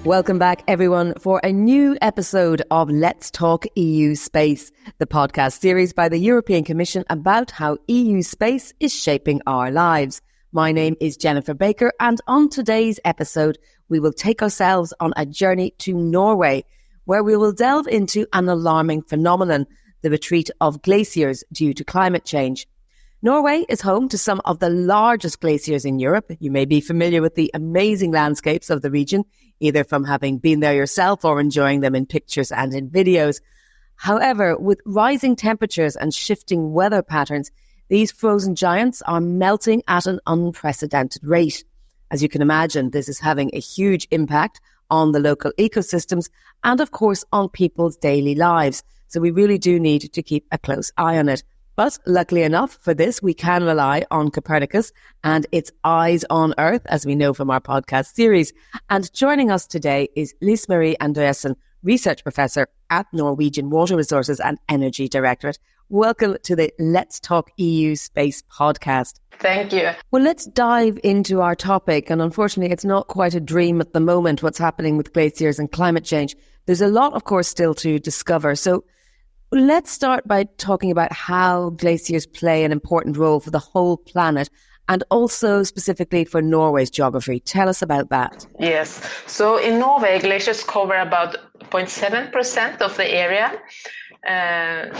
Welcome back, everyone, for a new episode of Let's Talk EU Space, the podcast series by the European Commission about how EU space is shaping our lives. My name is Jennifer Baker, and on today's episode, we will take ourselves on a journey to Norway, where we will delve into an alarming phenomenon, the retreat of glaciers due to climate change. Norway is home to some of the largest glaciers in Europe. You may be familiar with the amazing landscapes of the region, either from having been there yourself or enjoying them in pictures and in videos. However, with rising temperatures and shifting weather patterns, these frozen giants are melting at an unprecedented rate. As you can imagine, this is having a huge impact on the local ecosystems and, of course, on people's daily lives. So we really do need to keep a close eye on it. But luckily enough for this, we can rely on Copernicus and its eyes on Earth, as we know from our podcast series. And joining us today is Liss Andreassen, Research Professor at Norwegian Water Resources and Energy Directorate. Welcome to the Let's Talk EU Space podcast. Thank you. Well, let's dive into our topic. And unfortunately, it's not quite a dream at the moment, what's happening with glaciers and climate change. There's a lot, of course, still to discover. So let's start by talking about how glaciers play an important role for the whole planet and also specifically for Norway's geography. Tell us about that. Yes. So in Norway, glaciers cover about 0.7% of the area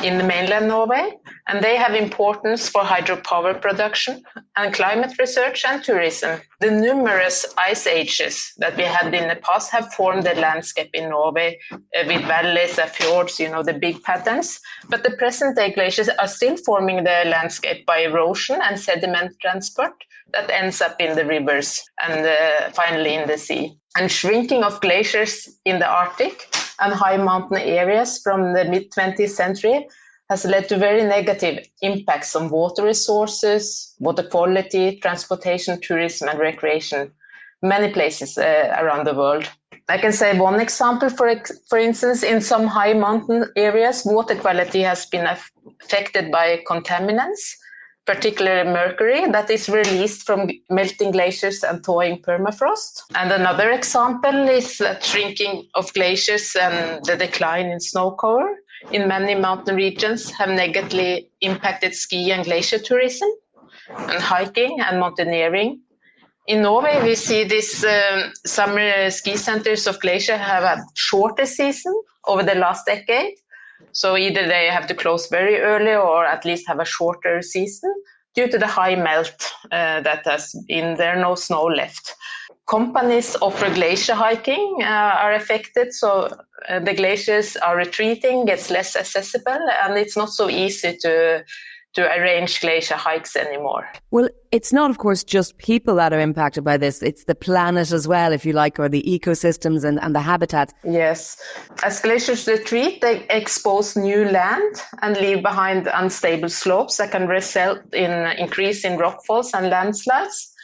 in the mainland Norway, and they have importance for hydropower production and climate research and tourism. The numerous ice ages that we had in the past have formed the landscape in Norway with valleys and fjords, the big patterns. But the present-day glaciers are still forming the landscape by erosion and sediment transport that ends up in the rivers and finally in the sea. And shrinking of glaciers in the Arctic and high mountain areas from the mid-20th century has led to very negative impacts on water resources, water quality, transportation, tourism, and recreation, many places around the world. I can say one example, for instance, in some high mountain areas, water quality has been affected by contaminants, particularly mercury that is released from melting glaciers and thawing permafrost. And another example is that shrinking of glaciers and the decline in snow cover in many mountain regions have negatively impacted ski and glacier tourism and hiking and mountaineering. In Norway, we see this summer ski centers of glacier have a shorter season over the last decade. So either they have to close very early or at least have a shorter season due to the high melt that has been there, no snow left. Companies offer glacier hiking are affected, so the glaciers are retreating, gets less accessible, and it's not so easy to arrange glacier hikes anymore. Well, it's not, of course, just people that are impacted by this. It's the planet as well, if you like, or the ecosystems and the habitats. Yes. As glaciers retreat, they expose new land and leave behind unstable slopes that can result in increase in rockfalls and landslides.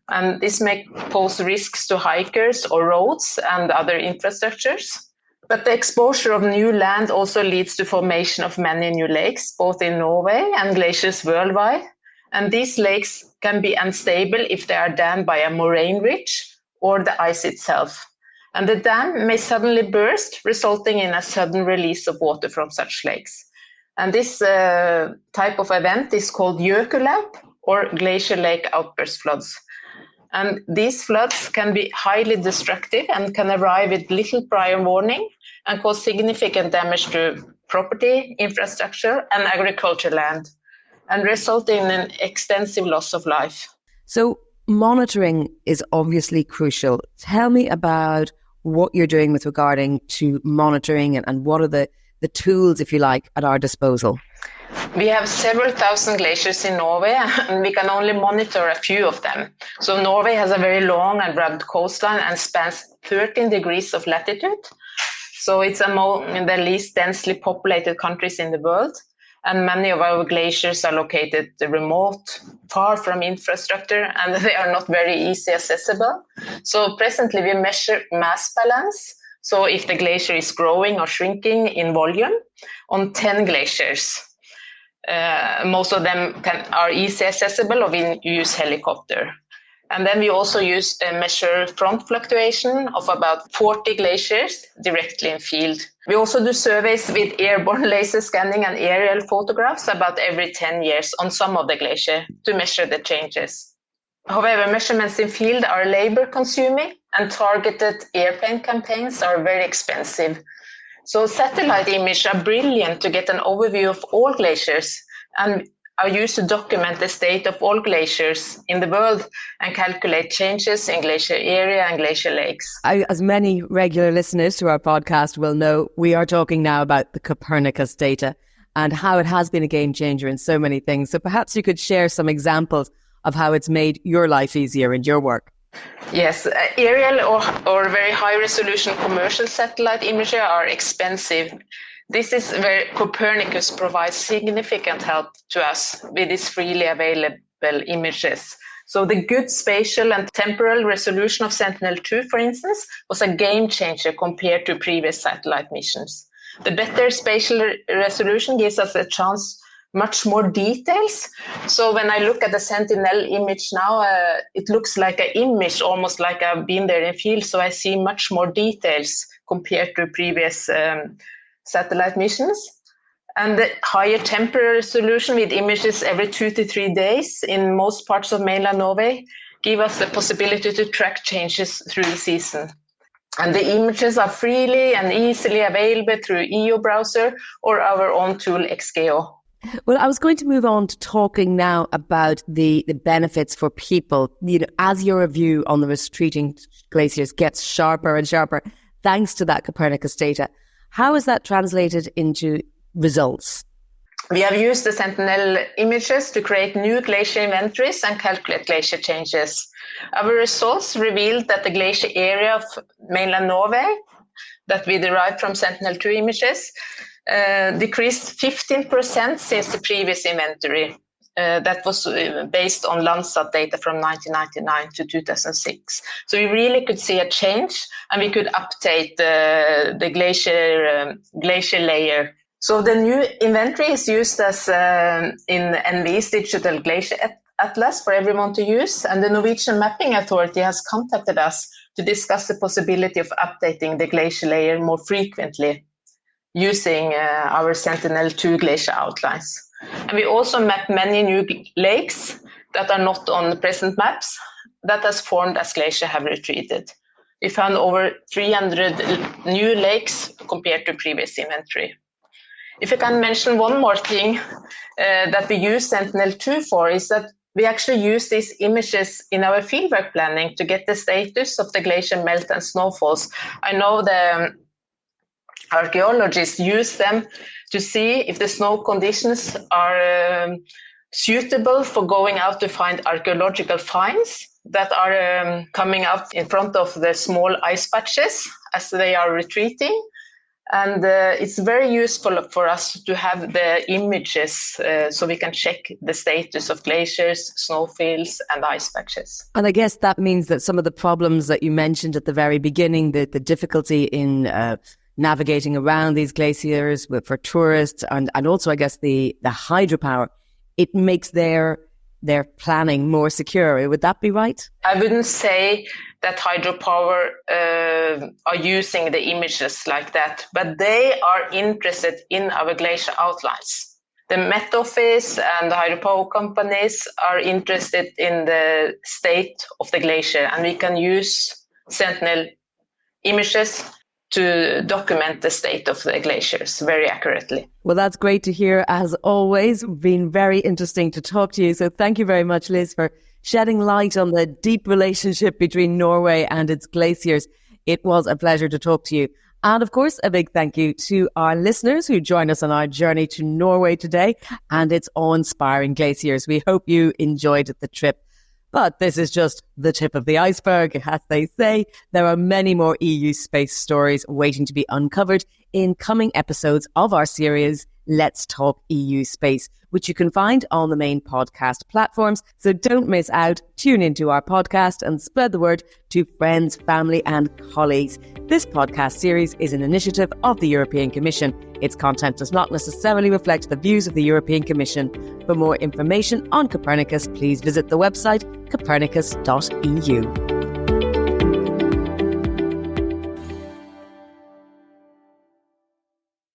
And this may pose risks to hikers or roads and other infrastructures. But the exposure of new land also leads to formation of many new lakes, both in Norway and glaciers worldwide. And these lakes can be unstable if they are dammed by a moraine ridge or the ice itself. And the dam may suddenly burst, resulting in a sudden release of water from such lakes. And this type of event is called Jökulhlaup or glacier lake outburst floods. And these floods can be highly destructive and can arrive with little prior warning and cause significant damage to property, infrastructure, and agricultural land, and resulting in an extensive loss of life. So monitoring is obviously crucial. Tell me about what you're doing with regarding to monitoring and what are the tools, if you like, at our disposal. We have several thousand glaciers in Norway, and we can only monitor a few of them. So Norway has a very long and rugged coastline and spans 13 degrees of latitude. So it's among the least densely populated countries in the world. And many of our glaciers are located remote, far from infrastructure, and they are not very easy accessible. So presently we measure mass balance. So if the glacier is growing or shrinking in volume on 10 glaciers. Most of them are easy accessible or we use helicopter. And then we also use a measure front fluctuation of about 40 glaciers directly in field. We also do surveys with airborne laser scanning and aerial photographs about every 10 years on some of the glacier to measure the changes. However, measurements in field are labor consuming and targeted airplane campaigns are very expensive. So satellite images are brilliant to get an overview of all glaciers and are used to document the state of all glaciers in the world and calculate changes in glacier area and glacier lakes. As many regular listeners to our podcast will know, we are talking now about the Copernicus data and how it has been a game changer in so many things. So perhaps you could share some examples of how it's made your life easier in your work. Yes, aerial or very high resolution commercial satellite imagery are expensive. This is where Copernicus provides significant help to us with its freely available images. So the good spatial and temporal resolution of Sentinel-2, for instance, was a game changer compared to previous satellite missions. The better spatial resolution gives us a chance much more details. So when I look at the Sentinel image now, it looks like an image, almost like I've been there in field. So I see much more details compared to previous satellite missions. And the higher temporal resolution with images every 2 to 3 days in most parts of mainland Norway give us the possibility to track changes through the season. And the images are freely and easily available through EU browser or our own tool XGeo. Well, I was going to move on to talking now about the benefits for people. You know, as your review on the retreating glaciers gets sharper and sharper, thanks to that Copernicus data, how is that translated into results? We have used the Sentinel images to create new glacier inventories and calculate glacier changes. Our results revealed that the glacier area of mainland Norway that we derived from Sentinel-2 images decreased 15% since the previous inventory. That was based on Landsat data from 1999 to 2006. So we really could see a change and we could update the glacier layer. So the new inventory is used as in NV's digital glacier atlas for everyone to use. And the Norwegian Mapping Authority has contacted us to discuss the possibility of updating the glacier layer more frequently using our Sentinel-2 glacier outlines. And we also map many new lakes that are not on the present maps that has formed as glaciers have retreated. We found over 300 new lakes compared to previous inventory. If I can mention one more thing that we use Sentinel-2 for is that we actually use these images in our fieldwork planning to get the status of the glacier melt and snowfalls. I know the archaeologists use them to see if the snow conditions are suitable for going out to find archaeological finds that are coming out in front of the small ice patches as they are retreating. And it's very useful for us to have the images so we can check the status of glaciers, snowfields, and ice patches. And I guess that means that some of the problems that you mentioned at the very beginning, the difficulty in navigating around these glaciers for tourists and also, I guess, the hydropower, it makes their planning more secure. Would that be right? I wouldn't say that hydropower are using the images like that, but they are interested in our glacier outlines. The Met Office and the hydropower companies are interested in the state of the glacier, and we can use Sentinel images to document the state of the glaciers very accurately. Well, that's great to hear. As always, been very interesting to talk to you. So thank you very much, Liss, for shedding light on the deep relationship between Norway and its glaciers. It was a pleasure to talk to you. And of course, a big thank you to our listeners who joined us on our journey to Norway today and its awe-inspiring glaciers. We hope you enjoyed the trip. But this is just the tip of the iceberg, as they say. There are many more EU space stories waiting to be uncovered in coming episodes of our series, Let's Talk EU Space, which you can find on the main podcast platforms. So don't miss out. Tune into our podcast and spread the word to friends, family and colleagues. This podcast series is an initiative of the European Commission. Its content does not necessarily reflect the views of the European Commission. For more information on Copernicus, please visit the website copernicus.eu.